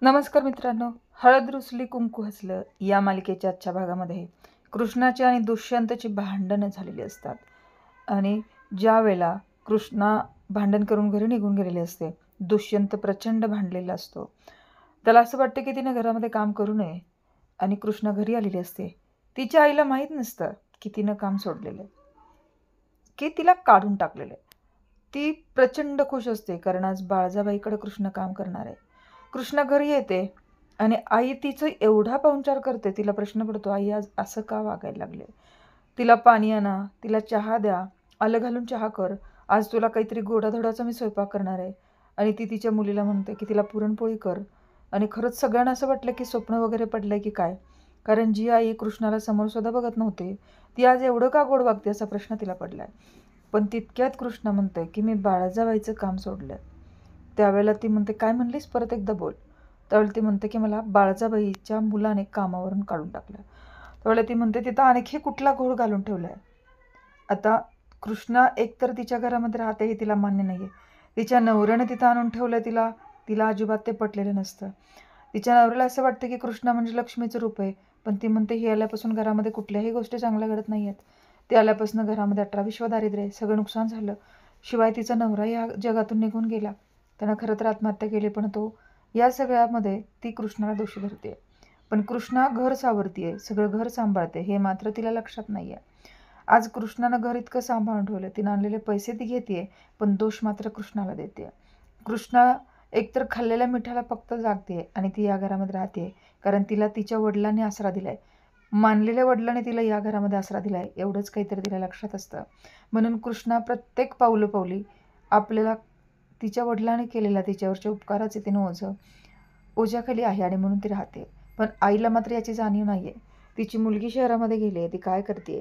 नमस्कार मित्रांनो, हळद रुसली कुंकू हसलं या मालिकेच्या आजच्या भागामध्ये कृष्णाची आणि दुष्यंतची भांडणं झालेली असतात. आणि ज्या वेळेला कृष्णा भांडण करून घरी निघून गेलेली असते, दुष्यंत प्रचंड भांडलेला असतो. त्याला असं वाटतं की तिने घरामध्ये काम करू नये आणि कृष्णा घरी आलेली असते. तिच्या आईला माहीत नसतं की तिनं काम सोडलेलं आहे, की तिला काढून टाकलेलं आहे. ती प्रचंड खुश असते कारण आज बाळजाबाईकडे कृष्ण काम करणार आहे. कृष्णा घरी येते आणि आई तिचं एवढा पाहुणचार करते, तिला प्रश्न पडतो, आई आज असं का वागायला लागले? तिला पाणी आणा, तिला चहा द्या, आलं घालून चहा कर, आज तुला काहीतरी गोडाधोडाचा मी स्वयंपाक करणार आहे. आणि ती तिच्या मुलीला म्हणते की तिला पुरणपोळी कर. आणि खरंच सगळ्यांना असं वाटलं की स्वप्न वगैरे पडलंय की काय, कारण जी आई कृष्णाला समोरसुद्धा बघत नव्हते, ती आज एवढं का गोड वागते असा प्रश्न तिला पडलाय. पण तितक्यात कृष्णा म्हणते की मी बाळाजाबाईचं काम सोडलं. त्यावेळेला ती म्हणते, काय म्हणलीस, परत एकदा बोल. त्यावेळेला ती म्हणते की मला बाळजाबाईच्या मुलाने कामावरून काढून टाकलं. त्यावेळेला ती म्हणते तिथं आणखी कुठला घोळ घालून ठेवलाय. आता कृष्णा एकतर तिच्या घरामध्ये राहते हे तिला मान्य नाही आहे. तिच्या नवऱ्याने तिथं आणून ठेवलं तिला, तिला अजिबात ते पटलेलं नसतं. तिच्या नवऱ्याला असं वाटतं की कृष्णा म्हणजे लक्ष्मीचं रूप आहे. पण ती म्हणते ही आल्यापासून घरामध्ये कुठल्याही गोष्टी चांगल्या घडत नाही आहेत. ते आल्यापासून घरामध्ये 18 दारिद्र्य आहे, सगळं नुकसान झालं. शिवाय तिचा नवरा या जगातून निघून गेला. त्यानं खरं तर आत्महत्या केली, पण तो या सगळ्यामध्ये ती कृष्णाला दोषी धरते. पण कृष्णा घर सावरतीये, सगळं घर सांभाळते, हे मात्र तिला लक्षात नाही आहे. आज कृष्णानं घर इतकं सांभाळून ठेवलं, तिनं आणलेले पैसे ती घेते, पण दोष मात्र कृष्णाला देते. कृष्णा एकतर खाल्लेल्या मिठाला फक्त जागते आणि ती या घरामध्ये राहते कारण तिला तिच्या वडिलांनी आसरा दिलाय, मानलेल्या वडिलांनी तिला या घरामध्ये आसरा दिलाय, एवढंच काहीतरी तिला लक्षात असतं. म्हणून कृष्णा प्रत्येक पावलोपावली आपल्याला तिच्या वडिलांनी केलेल्या तिच्यावरच्या उपकाराचे तिनं ओझ्याखाली आहे आणि म्हणून ती राहते. पण आईला मात्र याची जाणीव नाही आहे. तिची मुलगी शहरामध्ये गेली आहे, ती काय करते,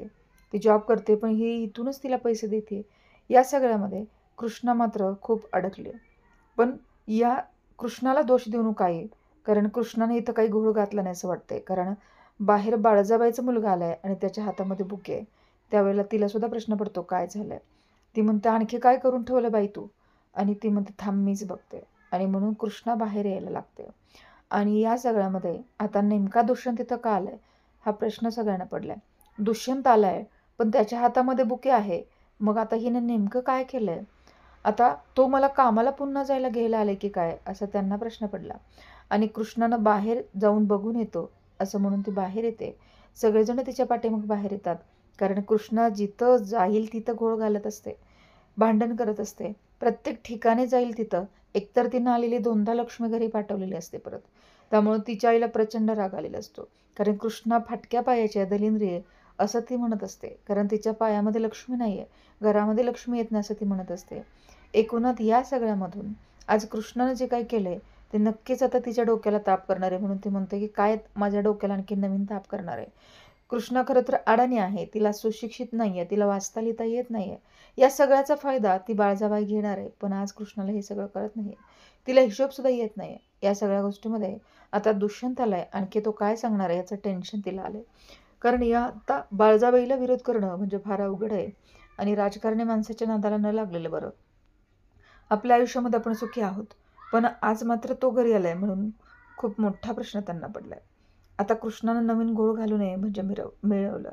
ती जॉब करते, पण ही इथूनच तिला पैसे देते. या सगळ्यामध्ये कृष्णा मात्र खूप अडकले. पण या कृष्णाला दोष देऊ नका आहे, कारण कृष्णाने इथं काही घोळ घातला नाही असं वाटतंय. कारण बाहेर बाळजाबाईचा मुलगा आलाय आणि त्याच्या हातामध्ये बुके आहे. त्यावेळेला तिला सुद्धा प्रश्न पडतो काय झालंय. ती म्हणते आणखी काय करून ठेवलं बाई तू. आणि ती म्हणते थांब मीच बघते. आणि म्हणून कृष्णा बाहेर यायला लागते. आणि या सगळ्यामध्ये आता नेमका दुष्यंत तिथं का आलाय हा प्रश्न सगळ्यांना पडलाय. दुष्यंत आलाय पण त्याच्या हातामध्ये बुके आहे, मग आता हिने नेमकं काय केलंय. आता तो मला कामाला पुन्हा जायला घ्यायला आले की काय असा त्यांना प्रश्न पडला. आणि कृष्णानं बाहेर जाऊन बघून येतो असं म्हणून ती बाहेर येते. सगळेजण तिच्या पाठीमाग बाहेर येतात, कारण कृष्णा जिथं जाईल तिथं घोळ घालत असते, भांडण करत असते. प्रत्येक ठिकाणी जाईल तिथं एकतर तिनं आलेली 2दा लक्ष्मी घरी पाठवलेली असते परत. त्यामुळे तिच्या आईला प्रचंड राग आलेला असतो, कारण कृष्णा फाटक्या पायाची आहे, दलिंद्री आहे असं ती म्हणत असते. कारण तिच्या पायामध्ये लक्ष्मी नाही आहे, घरामध्ये लक्ष्मी येत नाही असं ती म्हणत असते. एकूणात या सगळ्यामधून आज कृष्णानं जे काही केलंय ते नक्कीच आता तिच्या डोक्याला ताप करणार आहे. म्हणून ती म्हणते की काय माझ्या डोक्याला आणखी नवीन ताप करणार आहे. कृष्णा खरं तर अडाणी आहे, तिला सुशिक्षित नाही आहे, तिला वाचता लिहिता येत नाही आहे. या सगळ्याचा फायदा ती बाळजाबाई घेणार आहे, पण आज कृष्णाला हे सगळं कळत नाही आहे. तिला हिशोबसुद्धा येत नाही आहे. या सगळ्या गोष्टीमध्ये आता दुष्यंत आलाय, आणखी तो काय सांगणार आहे याचं टेन्शन तिला आलं. कारण या आता बाळजाबाईला विरोध करणं म्हणजे फार अवघड आहे. आणि राजकारणी माणसाच्या नादाला न लागलेलं बरं. आपल्या आयुष्यामध्ये आपण सुखी आहोत, पण आज मात्र तो घरी आलाय म्हणून खूप मोठा प्रश्न त्यांना पडलाय. आता कृष्णानं नवीन घोळ घालू नये म्हणजे मिळवलं.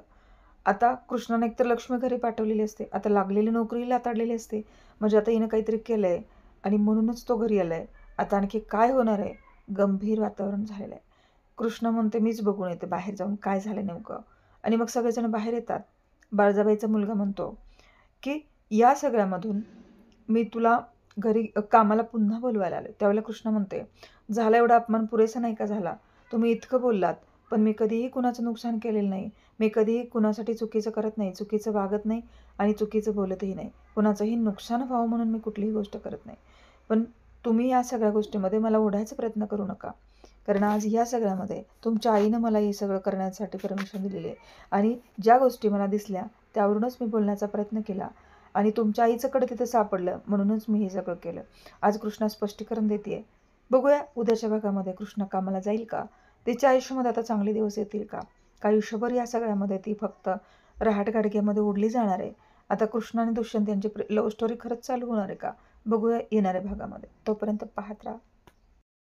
आता कृष्णाने एकतर लक्ष्मी घरी पाठवलेली असते, आता लागलेली नोकरीला ताडलेली असते, म्हणजे आता हिनं काहीतरी केलंय आणि म्हणूनच तो घरी आलाय. आता आणखी काय होणार आहे, गंभीर वातावरण झालेलं आहे. कृष्ण म्हणते मीच बघून येते बाहेर जाऊन काय झालं नेमकं. आणि मग सगळेजण बाहेर येतात. बाळजाबाईचा मुलगा म्हणतो की या सगळ्यामधून मी तुला घरी कामाला पुन्हा बोलवायला आले. त्यावेळेला कृष्ण म्हणते, झाला एवढा अपमान पुरेसा नाही का झाला. तुम्ही इतकं बोललात, पण मी कधीही कुणाचं नुकसान केलेलं नाही. मी कधीही कुणासाठी चुकीचं करत नाही, चुकीचं वागत नाही आणि चुकीचं बोलतही नाही. कुणाचंही नुकसान व्हावं म्हणून मी कुठलीही गोष्ट करत नाही. पण तुम्ही या सगळ्या गोष्टीमध्ये मला ओढायचा प्रयत्न करू नका, कारण आज ह्या सगळ्यामध्ये तुमच्या आईनं मला हे सगळं करण्यासाठी परमिशन दिलेली आहे. आणि ज्या गोष्टी मला दिसल्या त्यावरूनच मी बोलण्याचा प्रयत्न केला आणि तुमच्या आईचंकडे तिथं सापडलं म्हणूनच मी हे सगळं केलं. आज कृष्णा स्पष्टीकरण देते. बघूया उद्याच्या भागामध्ये कृष्णा कामाला जाईल का, तिच्या आयुष्यामध्ये आता चांगले दिवस येतील का, आयुष्यभर या सगळ्यामध्ये ती फक्त रहाटगाडग्यामध्ये ओढली जाणार आहे. आता कृष्णा आणि दुष्यंत यांची लव्ह स्टोरी खरंच चालू होणार आहे का, बघूया येणाऱ्या भागामध्ये. तोपर्यंत पाहत राहा.